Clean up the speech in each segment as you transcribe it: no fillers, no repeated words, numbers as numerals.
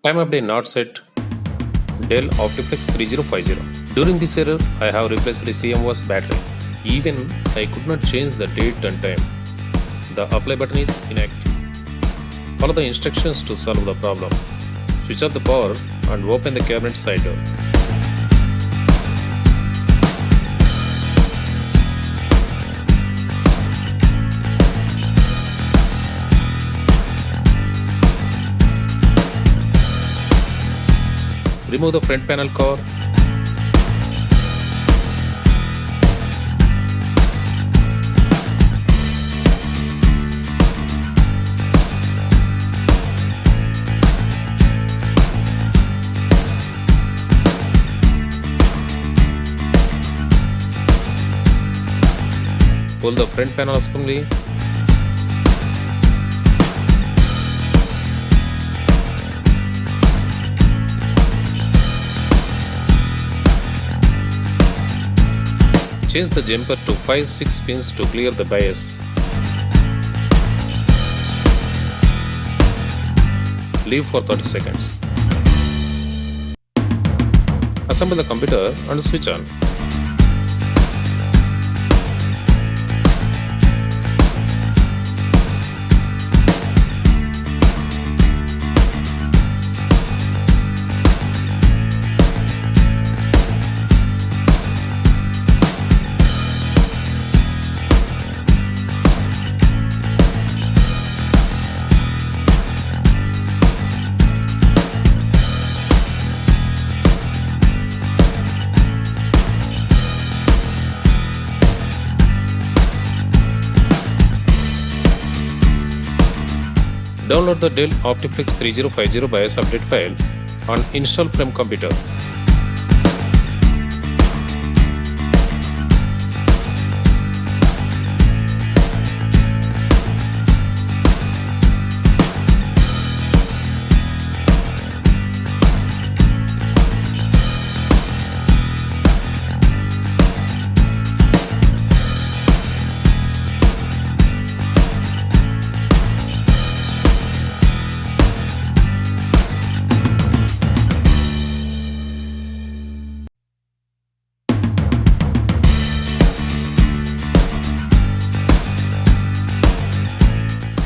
Time update not set. Dell Optiflex 3050. During this error, I have replaced the CMOS battery. Even I could not change the date and time. The apply button is inactive. Follow the instructions to solve the problem. Switch off the power and open the cabinet side door. Remove the front panel cover. Pull the front panel assembly. Change the jumper to 5-6 pins to clear the bias. Leave for 30 seconds. Assemble the computer and switch on. Download the Dell Optiflex 3050 BIOS update file and install from computer.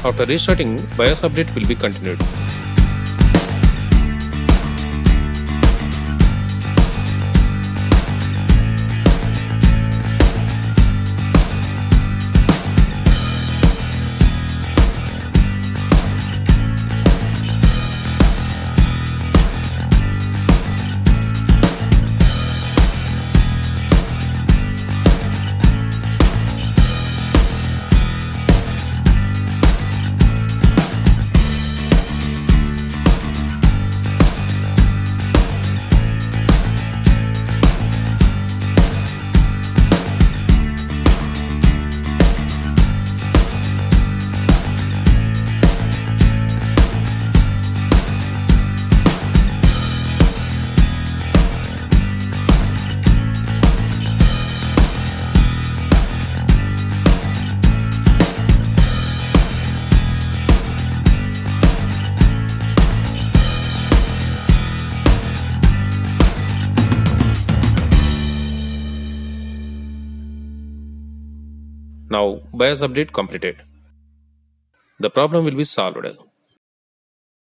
After restarting, BIOS update will be continued. Now BIOS update completed. The problem will be solved.